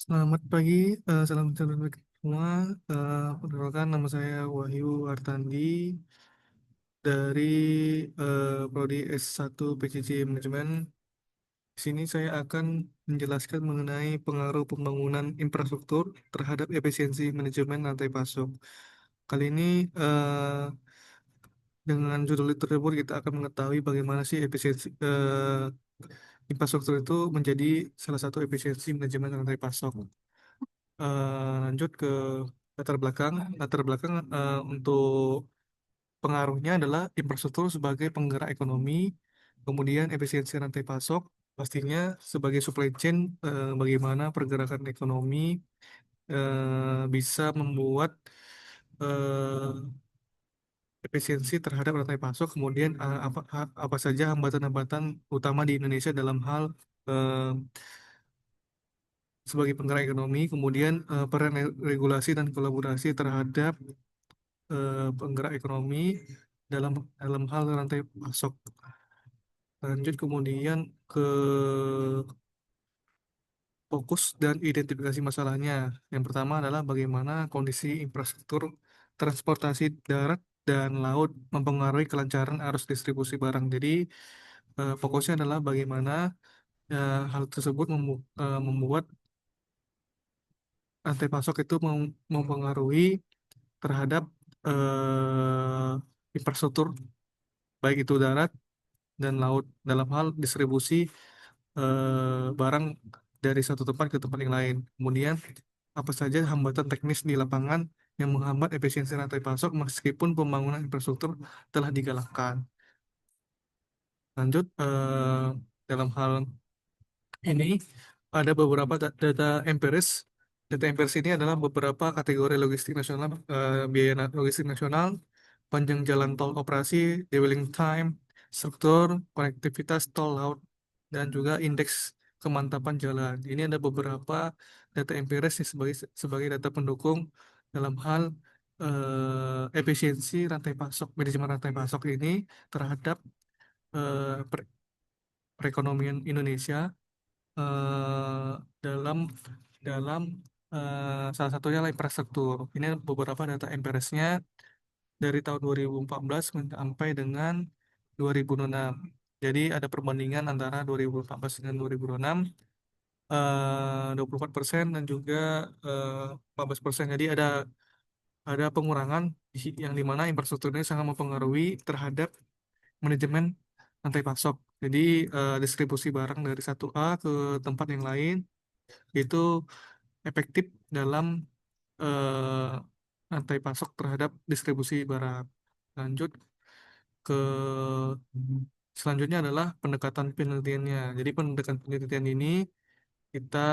Selamat pagi, salam sejahtera bagi semua. Perkenalkan nama saya Wahyu Artandi dari Prodi S1 PCC Manajemen. Di sini saya akan menjelaskan mengenai pengaruh pembangunan infrastruktur terhadap efisiensi manajemen rantai pasok. Kali ini dengan judul tersebut kita akan mengetahui bagaimana sih efisiensi infrastruktur itu menjadi salah satu efisiensi manajemen rantai pasok. Lanjut ke latar belakang. Latar belakang untuk pengaruhnya adalah infrastruktur sebagai penggerak ekonomi, kemudian efisiensi rantai pasok, pastinya sebagai supply chain, bagaimana pergerakan ekonomi bisa membuat eh, efisiensi terhadap rantai pasok, kemudian apa saja hambatan-hambatan utama di Indonesia dalam hal eh, sebagai penggerak ekonomi, kemudian peran regulasi dan kolaborasi terhadap penggerak ekonomi dalam dalam hal rantai pasok. Lanjut kemudian ke fokus dan identifikasi masalahnya. Yang pertama adalah bagaimana kondisi infrastruktur transportasi darat dan laut mempengaruhi kelancaran arus distribusi barang. Jadi fokusnya adalah bagaimana hal tersebut membuat rantai pasok itu mempengaruhi terhadap infrastruktur baik itu darat dan laut dalam hal distribusi barang dari satu tempat ke tempat yang lain. Kemudian, apa saja hambatan teknis di lapangan yang menghambat efisiensi rantai pasok meskipun pembangunan infrastruktur telah digalakkan. Lanjut, dalam hal ini ada beberapa data empiris. Data empiris ini adalah beberapa kategori logistik nasional, biaya logistik nasional, panjang jalan tol operasi, dwelling time, struktur, konektivitas tol laut, dan juga indeks kemantapan jalan. Ini ada beberapa data empiris yang sebagai data pendukung dalam hal efisiensi rantai pasok, manajemen rantai pasok ini terhadap eh, perekonomian Indonesia eh, dalam dalam salah satunya adalah infrastruktur. Ini beberapa data empirisnya dari tahun 2014 sampai dengan 2006. Jadi ada perbandingan antara 2014 dengan 2006, 24% dan juga 14%. Jadi ada pengurangan yang dimana infrastruktur ini sangat mempengaruhi terhadap manajemen rantai pasok. Jadi distribusi barang dari satu A ke tempat yang lain itu efektif dalam eh, rantai pasok terhadap distribusi barang. Lanjut ke selanjutnya adalah pendekatan penelitiannya. Jadi pendekatan penelitian ini kita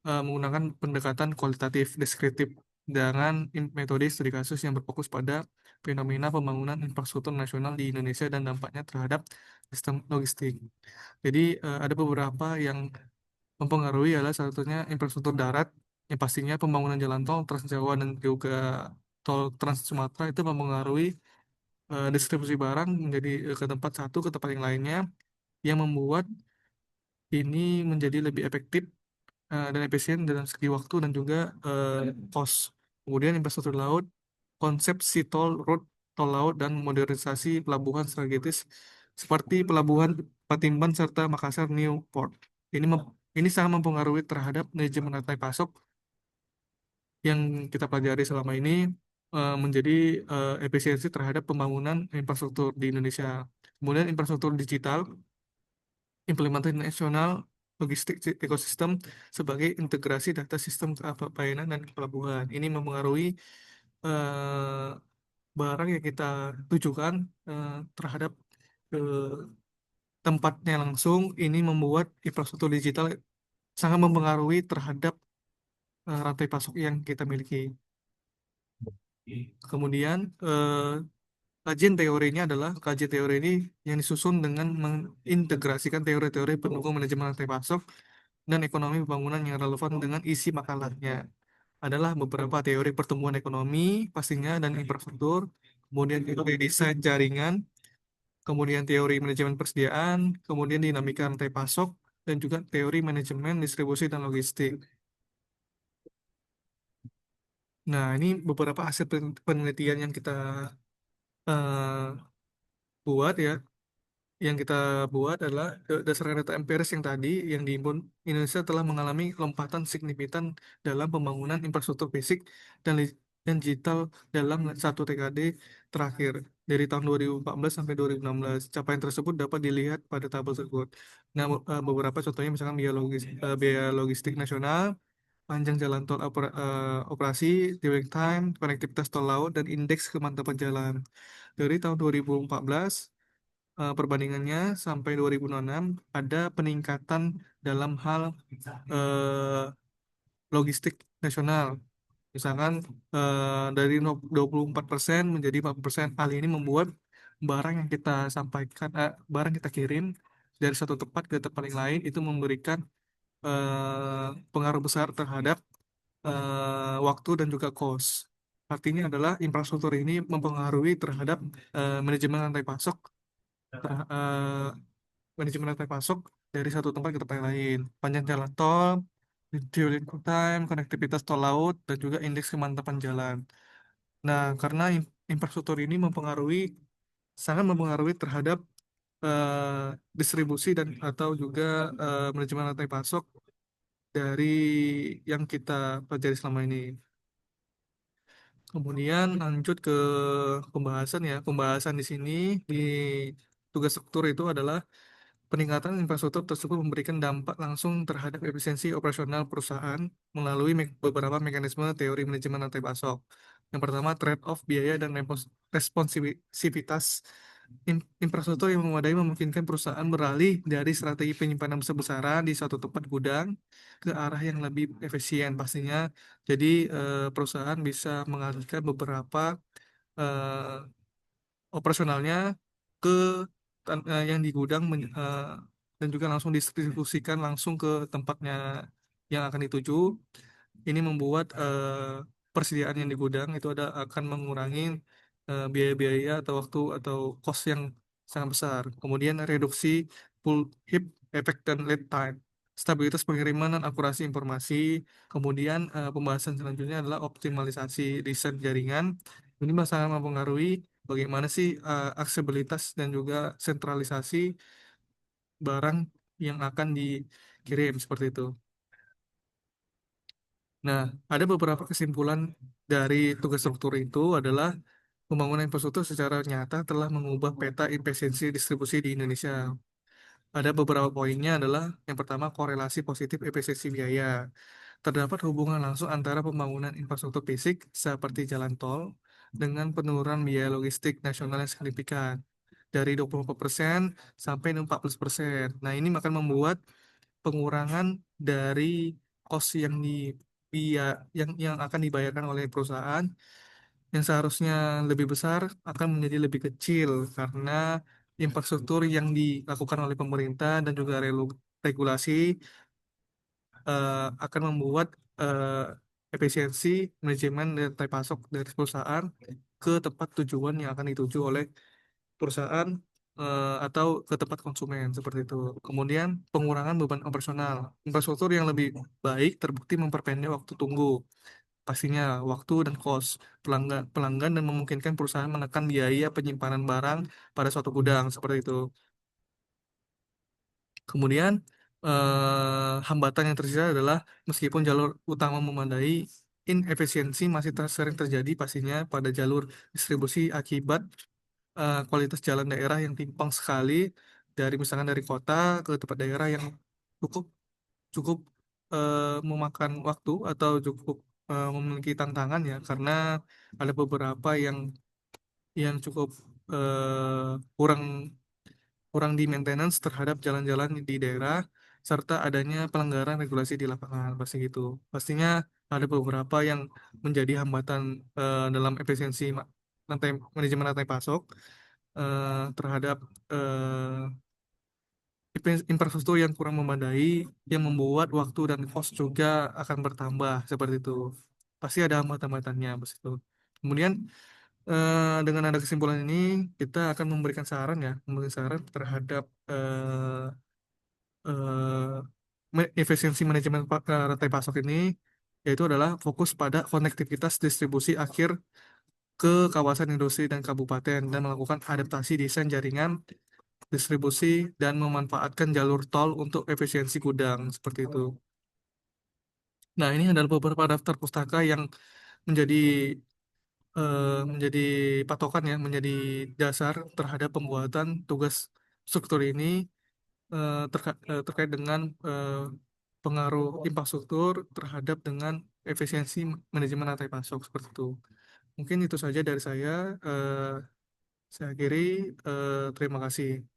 menggunakan pendekatan kualitatif deskriptif dengan metode studi kasus yang berfokus pada fenomena pembangunan infrastruktur nasional di Indonesia dan dampaknya terhadap sistem logistik. Jadi ada beberapa yang mempengaruhi adalah salah satunya infrastruktur darat, yang pastinya pembangunan jalan tol Trans Jawa dan juga tol Trans Sumatera itu mempengaruhi distribusi barang menjadi ke tempat satu ke tempat yang lainnya, yang membuat ini menjadi lebih efektif dan efisien dalam segi waktu dan juga cost. Kemudian infrastruktur laut, konsep sea toll road, tol laut dan modernisasi pelabuhan strategis seperti pelabuhan Patimban serta Makassar Newport. Ini sangat mempengaruhi terhadap manajemen rantai pasok yang kita pelajari selama ini menjadi efisiensi terhadap pembangunan infrastruktur di Indonesia. Kemudian infrastruktur digital, implementasi nasional logistik ekosistem sebagai integrasi data sistem pelayanan dan pelabuhan. Ini mempengaruhi eh, barang yang kita tujukan terhadap eh, tempatnya langsung. Ini membuat infrastruktur digital sangat mempengaruhi terhadap rantai pasok yang kita miliki. Kemudian kajian teorinya adalah kajian teori ini yang disusun dengan mengintegrasikan teori-teori pendukung manajemen rantai pasok dan ekonomi pembangunan yang relevan dengan isi makalahnya. Adalah beberapa teori pertumbuhan ekonomi pastinya dan infrastruktur, kemudian teori desain jaringan, kemudian teori manajemen persediaan, kemudian dinamika rantai pasok, dan juga teori manajemen distribusi dan logistik. Nah, ini beberapa hasil penelitian yang kita eh, buat ya. Yang kita buat adalah berdasarkan data empiris yang tadi yang diimpun, Indonesia telah mengalami lompatan signifikan dalam pembangunan infrastruktur fisik dan digital dalam satu dekade terakhir dari tahun 2014 sampai 2016. Capaian tersebut dapat dilihat pada tabel tersebut. Nah, beberapa contohnya misalkan biaya logistik nasional, panjang jalan tol operasi, dwelling time, konektivitas tol laut, dan indeks kemantapan jalan. Dari tahun 2014 perbandingannya sampai 2006 ada peningkatan dalam hal eh, logistik nasional. Misalkan dari 24% menjadi 40%. Hal ini membuat barang yang kita sampaikan, barang kita kirim dari satu tempat ke tempat yang lain itu memberikan pengaruh besar terhadap waktu dan juga cost. Artinya adalah infrastruktur ini mempengaruhi terhadap manajemen rantai pasok ter- eh, manajemen rantai pasok dari satu tempat ke tempat yang lain. Panjang jalan tol, dwelling time, konektivitas tol laut, dan juga indeks kemantapan jalan. Nah, karena infrastruktur ini sangat mempengaruhi terhadap distribusi dan atau juga manajemen rantai pasok dari yang kita pelajari selama ini. Kemudian lanjut ke pembahasan ya. Pembahasan di sini di tugas struktur itu adalah peningkatan infrastruktur tersebut memberikan dampak langsung terhadap efisiensi operasional perusahaan melalui beberapa mekanisme teori manajemen rantai pasok. Yang pertama, trade-off biaya dan responsivitas. Infrastruktur yang memadai memungkinkan perusahaan beralih dari strategi penyimpanan besar-besaran di suatu tempat gudang ke arah yang lebih efisien pastinya. Jadi, perusahaan bisa mengalihkan beberapa eh, operasionalnya ke yang di gudang dan juga langsung distribusikan langsung ke tempatnya yang akan dituju. Ini membuat persediaan yang di gudang itu akan mengurangi biaya-biaya atau waktu atau cost yang sangat besar. Kemudian reduksi pull heap effect dan lead time, stabilitas pengiriman dan akurasi informasi. Kemudian pembahasan selanjutnya adalah optimalisasi desain jaringan. Ini sangat mempengaruhi bagaimana sih aksesibilitas dan juga sentralisasi barang yang akan dikirim seperti itu. Nah, ada beberapa kesimpulan dari tugas struktur itu adalah pembangunan infrastruktur secara nyata telah mengubah peta efisiensi distribusi di Indonesia. Ada beberapa poinnya adalah yang pertama korelasi positif efisiensi biaya. Terdapat hubungan langsung antara pembangunan infrastruktur fisik seperti jalan tol dengan penurunan biaya logistik nasional yang signifikan dari 24% sampai 40%. Nah, ini akan membuat pengurangan dari cost yang akan dibayarkan oleh perusahaan yang seharusnya lebih besar akan menjadi lebih kecil karena infrastruktur yang dilakukan oleh pemerintah dan juga regulasi akan membuat eh, efisiensi manajemen rantai pasok dari perusahaan ke tempat tujuan yang akan dituju oleh perusahaan atau ke tempat konsumen seperti itu. Kemudian pengurangan beban operasional. Infrastruktur yang lebih baik terbukti memperpendek waktu tunggu, pastinya waktu dan cost pelanggan dan memungkinkan perusahaan menekan biaya penyimpanan barang pada suatu gudang seperti itu. Kemudian hambatan yang tersisa adalah meskipun jalur utama memadai, inefisiensi masih sering terjadi pastinya pada jalur distribusi akibat kualitas jalan daerah yang timpang sekali dari misalkan dari kota ke tempat daerah yang cukup cukup memakan waktu atau cukup memiliki tantangan ya karena ada beberapa yang cukup kurang kurang di maintenance terhadap jalan-jalan di daerah serta adanya pelanggaran regulasi di lapangan pasti gitu. Pastinya ada beberapa yang menjadi hambatan dalam efisiensi manajemen rantai pasok terhadap infrastruktur yang kurang memadai yang membuat waktu dan cost juga akan bertambah seperti itu. Pasti ada hambatan-hambatannya pas itu. Kemudian dengan ada kesimpulan ini kita akan memberikan saran ya, memberikan saran terhadap efisiensi manajemen rantai pasok ini yaitu adalah fokus pada konektivitas distribusi akhir ke kawasan industri dan kabupaten dan melakukan adaptasi desain jaringan distribusi dan memanfaatkan jalur tol untuk efisiensi gudang seperti itu. Nah, ini adalah beberapa daftar pustaka yang menjadi menjadi patokan ya, menjadi dasar terhadap pembuatan tugas struktur ini terkait dengan pengaruh infrastruktur terhadap dengan efisiensi manajemen rantai pasok seperti itu. Mungkin itu saja dari saya. Saya akhiri. Terima kasih.